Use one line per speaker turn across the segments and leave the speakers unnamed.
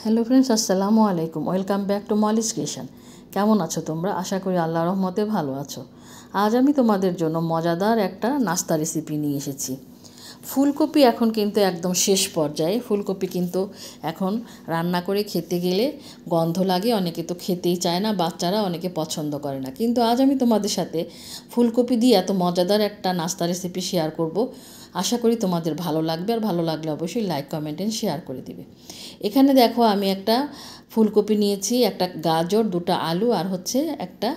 Hello friends, আসসালামু আলাইকুম। Welcome back to Molly's creation. কেমন আছো তোমরা? আশা করি আল্লাহর রহমতে ভালো আছো। আজ আমি তোমাদের জন্য মজাদার একটা নাস্তা রেসিপি নিয়ে এসেছি। ফুলকপি এখন কিন্তু একদম শেষ পর্যায়ে। ফুলকপি কিন্তু এখন রান্না করে খেতে গেলে গন্ধ লাগে, অনেকে তো খেতেই চায় না, বাচ্চারা অনেকে পছন্দ করে না। কিন্তু আজ আমি তোমাদের সাথে ফুলকপি দিয়ে এত মজাদার একটা নাস্তা রেসিপি শেয়ার করব। আশা করি তোমাদের ভালো লাগবে, আর ভালো লাগলে অবশ্যই লাইক, কমেন্ট এন্ড শেয়ার করে দিবে। এখানে দেখো আমি একটা ফুলকপি নিয়েছি, একটা গাজর, দুটো আলু, আর হচ্ছে একটা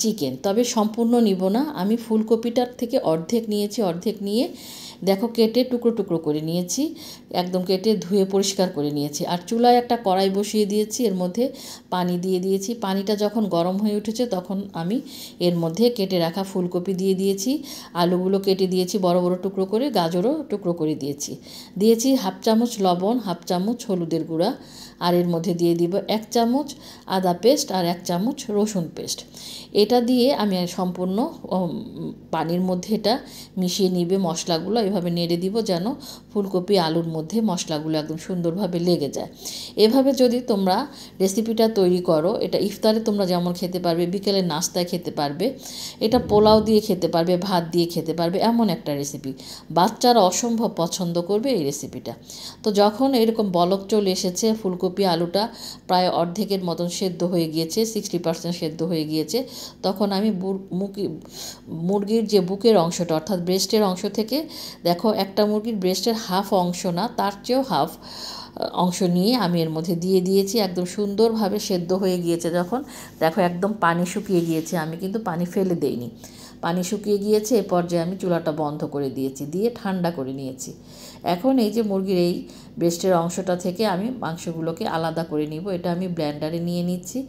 চিকেন। তবে সম্পূর্ণ নিব না, আমি ফুলকপিটার থেকে অর্ধেক নিয়েছি। অর্ধেক নিয়ে দেখো কেটে টুকরো টুকরো করে নিয়েছি, একদম কেটে ধুয়ে পরিষ্কার করে নিয়েছি। আর চুলায় একটা কড়াই বসিয়ে দিয়েছি, এর মধ্যে পানি দিয়ে দিয়েছি। পানিটা যখন গরম হয়ে উঠেছে তখন আমি এর মধ্যে কেটে রাখা ফুলকপি দিয়ে দিয়েছি, আলুগুলো কেটে দিয়েছি বড় বড় টুকরো করে, গাজরও টুকরো করে দিয়েছি। দিয়েছি হাফ চামচ লবণ, হাফ চামচ হলুদের গুঁড়া, আর এর মধ্যে দিয়ে দিব 1 চামচ আদা পেস্ট আর 1 চামচ রসুন পেস্ট। এটা দিয়ে আমি সম্পূর্ণ পানির মধ্যে এটা মিশিয়ে নিবে মশলাগুলো। এভাবে নেড়ে দিব যেন ফুলকপি আলুর মধ্যে মশলাগুলো একদম সুন্দরভাবে লেগে যায়। এভাবে যদি তোমরা রেসিপিটা তৈরি করো, এটা ইফতারে তোমরা যেমন খেতে পারবে, বিকেলে নাস্তায় খেতে পারবে, এটা পোলাও দিয়ে খেতে পারবে, ভাত দিয়ে খেতে পারবে, এমন একটা রেসিপি। বাচ্চারা অসম্ভব পছন্দ করবে এই রেসিপিটা। তো যখন এরকম বলক চলে এসেছে, ফুলকপি আলুটা প্রায় অর্ধেকের মতন সেদ্ধ হয়ে গিয়েছে, 60% সেদ্ধ হয়ে গিয়েছে, তখন আমি মুরগির যে বুকের অংশটা অর্থাৎ ব্রেস্টের অংশ থেকে, দেখো একটা মুরগির ব্রেস্টের হাফ অংশ না, তার চেয়েও হাফ অংশ নিয়ে আমি এর মধ্যে দিয়ে দিয়েছি। একদম সুন্দরভাবে সেদ্ধ হয়ে গিয়েছে যখন, দেখো একদম পানি শুকিয়ে গিয়েছে, আমি কিন্তু পানি ফেলে দেইনি। পানি শুকিয়ে গিয়েছে, এ পর্যায়ে আমি চুলাটা বন্ধ করে দিয়েছি, দিয়ে ঠান্ডা করে নিয়েছি। এখন এই যে মুরগির এই ব্রেস্টের অংশটা থেকে আমি মাংসগুলোকে আলাদা করে নিব। এটা আমি ব্লেন্ডারে নিয়ে নিচ্ছি।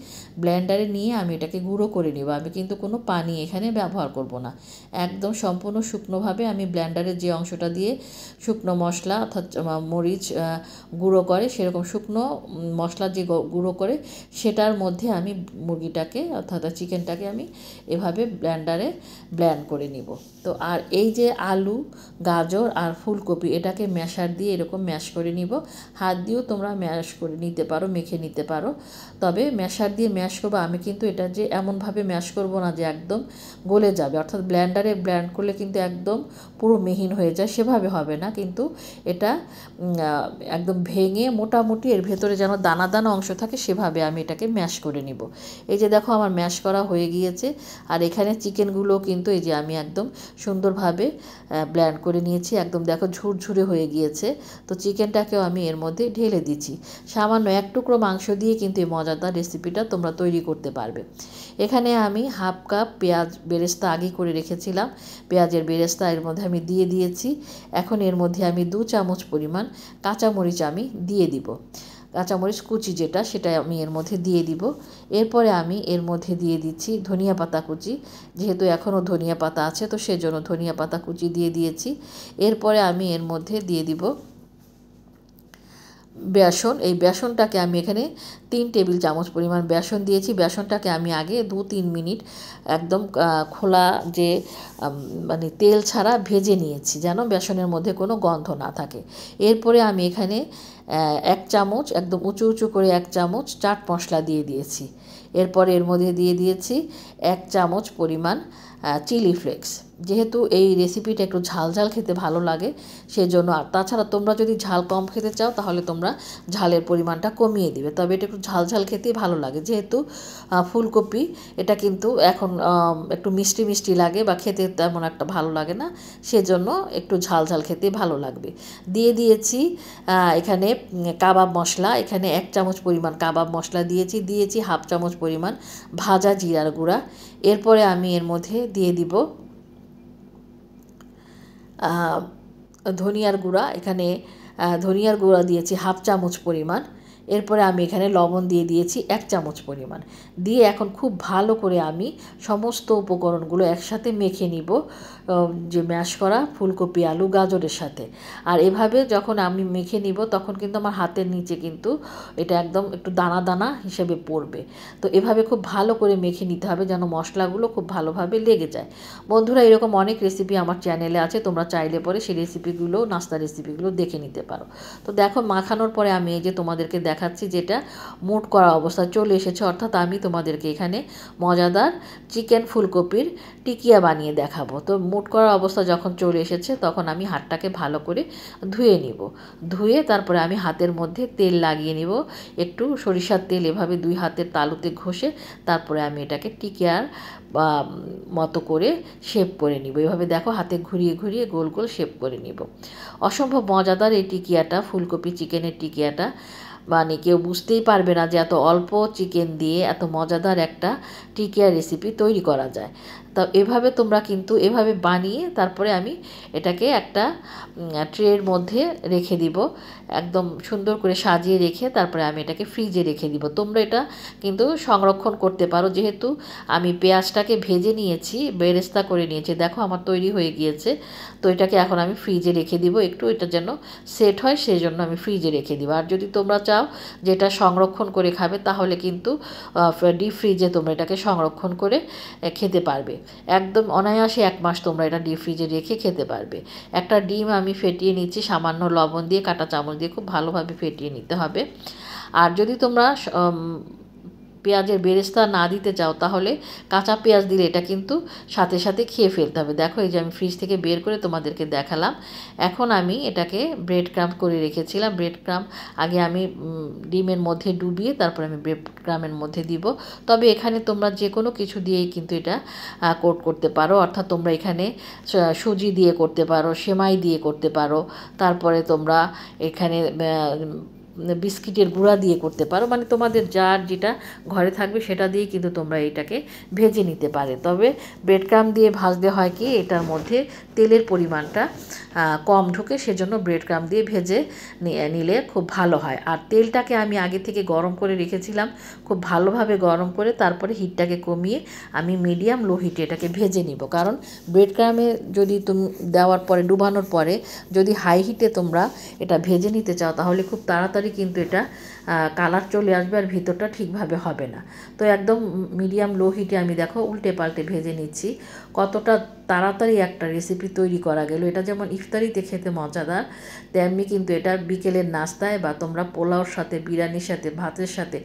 ব্লেন্ডারে নিয়ে আমি এটাকে গুঁড়ো করে নিব। আমি কিন্তু কোনো পানি এখানে ব্যবহার করব না, একদম সম্পূর্ণ শুকনোভাবে আমি ব্লেন্ডারের যে অংশটা দিয়ে শুকনো মশলা অর্থাৎ মরিচ গুঁড়ো করে, সেরকম শুকনো মশলা যে গুঁড়ো করে সেটার মধ্যে আমি মুরগিটাকে অর্থাৎ চিকেনটাকে আমি এভাবে ব্লেন্ডারে ব্লেন্ড করে নিব। তো আর এই যে আলু, গাজর আর ফুলকপি, এটাকে ম্যাশার দিয়ে এরকম ম্যাশ করে নিব। হাত দিয়েও তোমরা ম্যাশ করে নিতে পারো, মেখে নিতে পারো, তবে ম্যাশার দিয়ে ম্যাশ করবো। আমি কিন্তু এটা যে এমনভাবে ম্যাশ করব না যে একদম গলে যাবে, অর্থাৎ ব্লেন্ডারে ব্লেন্ড করলে কিন্তু একদম পুরো মিহিন হয়ে যায়, সেভাবে হবে না। কিন্তু এটা একদম ভেঙে মোটামুটি এর ভেতরে যেন দানা দানা অংশ থাকে, সেভাবে আমি এটাকে ম্যাশ করে নিব। এই যে দেখো আমার ম্যাশ করা হয়ে গিয়েছে। আর এখানে চিকেনগুলো কিন্তু এই যে আমি একদম সুন্দরভাবে ব্লেন্ড করে নিয়েছি, একদম দেখো ঝুরঝুরে হয়ে গিয়েছে। তো চিকেনটাকেও আমি এর মধ্যে ঢেলে দিচ্ছি। সামান্য এক টুকরো মাংস দিয়ে কিন্তু এই মজাদার রেসিপিটা তোমরা তৈরি করতে পারবে। এখানে আমি হাফ কাপ পেঁয়াজ বেরেস্তা আগে করে রেখেছিলাম, পেঁয়াজের বেরেস্তা এর মধ্যে আমি দিয়ে দিয়েছি। এখন এর মধ্যে আমি 2 চামচ পরিমাণ কাঁচামরিচ আমি দিয়ে দিব, কাঁচামরিচ কুচি যেটা, সেটা আমি এর মধ্যে দিয়ে দিব। এরপরে আমি এর মধ্যে দিয়ে দিচ্ছি ধনিয়া পাতা কুচি, যেহেতু এখনও ধনিয়া পাতা আছে তো সেজন্য ধনিয়া পাতা কুচি দিয়ে দিয়েছি। এরপরে আমি এর মধ্যে দিয়ে দিব বেসন। এই বেসনটাকে আমি এখানে 3 টেবিল চামচ পরিমাণ বেসন দিয়েছি। বেসনটাকে আমি আগে 2-3 মিনিট একদম খোলা যে মানে তেল ছাড়া ভেজে নিয়েছি, যেন বেসনের মধ্যে কোনো গন্ধ না থাকে। এরপরে আমি এখানে 1 চামচ একদম উঁচু উঁচু করে 1 চামচ চাট মশলা দিয়ে দিয়েছি। এরপরে এর মধ্যে দিয়ে দিয়েছি 1 চামচ পরিমাণ চিলি ফ্লেক্স। যেহেতু এই রেসিপিটা একটু ঝাল ঝাল খেতে ভালো লাগে সেজন্য। আর তাছাড়া তোমরা যদি ঝাল কম খেতে চাও তাহলে তোমরা ঝালের পরিমাণটা কমিয়ে দিবে, তবে এটা একটু ঝাল ঝাল খেতেই ভালো লাগে। যেহেতু ফুলকপি এটা কিন্তু এখন একটু মিষ্টি মিষ্টি লাগে বা খেতে তেমন একটা ভালো লাগে না, সেজন্য একটু ঝাল ঝাল খেতে ভালো লাগবে। দিয়ে দিয়েছি এখানে কাবাব মশলা, এখানে 1 চামচ পরিমাণ কাবাব মশলা দিয়েছি। দিয়েছি হাফ চামচ পরিমাণ ভাজা জিরার গুঁড়া। এরপরে আমি এর মধ্যে দিয়ে দিব ধনিয়ার গুঁড়া। এখানে ধনিয়ার গুঁড়া দিয়েছি হাফ চামচ পরিমাণ। এরপরে আমি এখানে লবণ দিয়ে দিয়েছি 1 চামচ পরিমাণ। দিয়ে এখন খুব ভালো করে আমি সমস্ত উপকরণগুলো একসাথে মেখে নিব, যে ম্যাশ করা ফুলকপি আলু গাজরের সাথে। আর এভাবে যখন আমি মেখে নিব তখন কিন্তু আমার হাতের নিচে কিন্তু এটা একদম একটু দানা দানা হিসেবে পড়বে। তো এভাবে খুব ভালো করে মেখে নিতে হবে যেন মশলাগুলো খুব ভালোভাবে লেগে যায়। বন্ধুরা, এরকম অনেক রেসিপি আমার চ্যানেলে আছে, তোমরা চাইলে পরে সেই রেসিপিগুলো, নাস্তা রেসিপিগুলো দেখে নিতে পারো। তো দেখো মাখানোর পরে আমি এই যে তোমাদেরকে দেখাচ্ছি, যেটা মুট করা অবস্থায় চলে এসেছে। অর্থাৎ আমি তোমাদেরকে এখানে মজাদার চিকেন ফুলকপির টিকিয়া বানিয়ে দেখাবো। তো মুট করা অবস্থা যখন চলে এসেছে তখন আমি হাতটাকে ভালো করে ধুয়ে নিব। ধুয়ে তারপরে আমি হাতের মধ্যে তেল লাগিয়ে নিব, একটু সরিষার তেল এভাবে 2 হাতের তালুতে ঘষে তারপরে আমি এটাকে টিকিয়ার মতো করে শেপ করে নিব। এভাবে দেখো হাতে ঘুরিয়ে ঘুরিয়ে গোল গোল শেপ করে নিব। অসম্ভব মজাদার এই টিকিয়াটা, ফুলকপি চিকেনের টিকিয়াটা। মানে কেউ বুঝতেই পারবে না যে এত অল্প চিকেন দিয়ে এত মজাদার একটা টিকিয়া রেসিপি তৈরি করা যায়। তা এভাবে তোমরা কিন্তু এভাবে বানিয়ে তারপরে আমি এটাকে একটা ট্রের মধ্যে রেখে দিব, একদম সুন্দর করে সাজিয়ে রেখে তারপরে আমি এটাকে ফ্রিজে রেখে দিব। তোমরা এটা কিন্তু সংরক্ষণ করতে পারো। যেহেতু আমি পেঁয়াজটাকে ভেজে নিয়েছি, বেরেস্তা করে নিয়েছি, দেখো আমার তৈরি হয়ে গিয়েছে। তো এটাকে এখন আমি ফ্রিজে রেখে দিব, একটু এটা যেন সেট হয় সেই জন্য আমি ফ্রিজে রেখে দিব। আর যদি তোমরা চাও যেটা সংরক্ষণ করে খাবে তাহলে কিন্তু ডিপ ফ্রিজে তোমরা এটাকে সংরক্ষণ করে খেতে পারবে। একদম অনায়াসে 1 মাস তোমরা এটা ডিপ ফ্রিজে রেখে খেতে পারবে। একটা ডিম আমি ফেটিয়ে নিচ্ছি সামান্য লবণ দিয়ে, কাঁটা চামচ দিয়ে খুব ভালোভাবে ফেটিয়ে নিতে হবে। আর যদি তোমরা পেঁয়াজের বেরেস্তা না দিতে চাও তাহলে কাঁচা পেঁয়াজ দিলে এটা কিন্তু সাথে সাথে খেয়ে ফেলতে হবে। দেখো এই যে আমি ফ্রিজ থেকে বের করে তোমাদেরকে দেখালাম। এখন আমি এটাকে ব্রেড ক্রাম্ব করে রেখেছিলাম। ব্রেড ক্রাম্ব আগে আমি ডিমের মধ্যে ডুবিয়ে তারপরে আমি ব্রেড ক্রাম্বের মধ্যে দিব। তবে এখানে তোমরা যে কোনো কিছু দিয়েই কিন্তু এটা কোট করতে পারো। অর্থাৎ তোমরা এখানে সুজি দিয়ে করতে পারো, সেমাই দিয়ে করতে পারো, তারপরে তোমরা এখানে বিস্কিটের গুঁড়া দিয়ে করতে পারো। মানে তোমাদের যার যেটা ঘরে থাকবে সেটা দিয়ে কিন্তু তোমরা এটাকে ভেজে নিতে পারে। তবে ব্রেড ক্রাম্ব দিয়ে ভাজতে হয় কি এটার মধ্যে তেলের পরিমাণটা কম ঢোকে, সেজন্য ব্রেড ক্রাম্ব দিয়ে ভেজে নিলে খুব ভালো হয়। আর তেলটাকে আমি আগে থেকে গরম করে রেখেছিলাম, খুব ভালোভাবে গরম করে তারপরে হিটটাকে কমিয়ে আমি মিডিয়াম লো হিটে এটাকে ভেজে নিব। কারণ ব্রেড ক্রাম্বে যদি তুমি দেওয়ার পরে ডুবানোর পরে যদি হাই হিটে তোমরা এটা ভেজে নিতে চাও তাহলে খুব তাড়াতাড়ি কিন্তু এটা কালার চলে আসবে আর ভিতরটা ঠিকভাবে হবে না। তো একদম মিডিয়াম লো হিটে আমি দেখো উল্টে পাল্টে ভেজে নিচ্ছি। কতটা তাড়াতাড়ি একটা রেসিপি তৈরি করা গেল। এটা যেমন ইফতারিতে খেতে মজাদার, তেমনি কিন্তু এটা বিকেলের নাস্তায় বা তোমরা পোলাওর সাথে, বিরিয়ানির সাথে, ভাতের সাথে,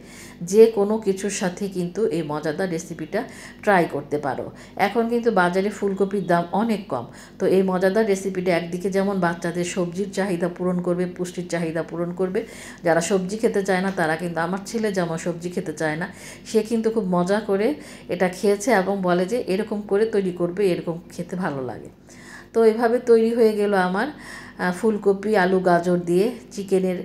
যে কোনো কিছুর সাথে কিন্তু এই মজাদার রেসিপিটা ট্রাই করতে পারো। এখন কিন্তু বাজারে ফুলকপির দাম অনেক কম। তো এই মজাদার রেসিপিটা একদিকে যেমন বাচ্চাদের সবজির চাহিদা পূরণ করবে, পুষ্টির চাহিদা পূরণ করবে। যারা সবজি খেতে চায় না তারা কিন্তু, আমার ছেলে যেমন সবজি খেতে চায় না, সে কিন্তু খুব মজা করে এটা খেয়েছে এবং বলে যে এরকম করে তৈরি করবে, এরকম খেতে ভালো লাগে। তো এভাবে তৈরি হয়ে গেল আমার ফুলকপি আলু গাজর দিয়ে চিকেনের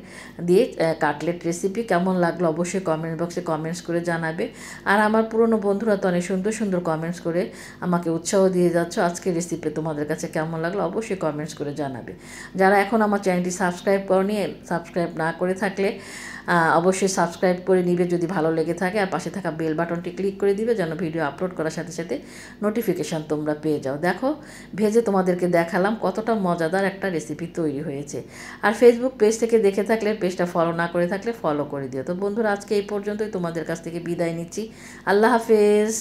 দিয়ে কাটলেট রেসিপি। কেমন লাগলো অবশ্যই কমেন্ট বক্সে কমেন্টস করে জানাবে। আর আমার পুরনো বন্ধুরা তো অনেক সুন্দর সুন্দর কমেন্টস করে আমাকে উৎসাহ দিয়ে যাচ্ছ। আজকের রেসিপি তোমাদের কাছে কেমন লাগলো অবশ্যই কমেন্টস করে জানাবে। যারা এখন আমার চ্যানেলটি সাবস্ক্রাইব করনি, সাবস্ক্রাইব না করে থাকলে অবশ্যই সাবস্ক্রাইব করে নিবে যদি ভালো লেগে থাকে। আর পাশে থাকা বেল বাটনটি ক্লিক করে দিবে যেন ভিডিও আপলোড করার সাথে সাথে নোটিফিকেশান তোমরা পেয়ে যাও। দেখো ভেজে তোমাদেরকে দেখালাম কতটা মজাদার একটা রেসিপি তৈরি হয়েছে। আর ফেসবুক পেজ থেকে দেখে থাকলে পেজটা ফলো না করে থাকলে ফলো করে দিও। তো বন্ধুরা আজকে এই পর্যন্তই, তোমাদের কাছ থেকে বিদায় নিচ্ছি। আল্লাহ হাফেজ।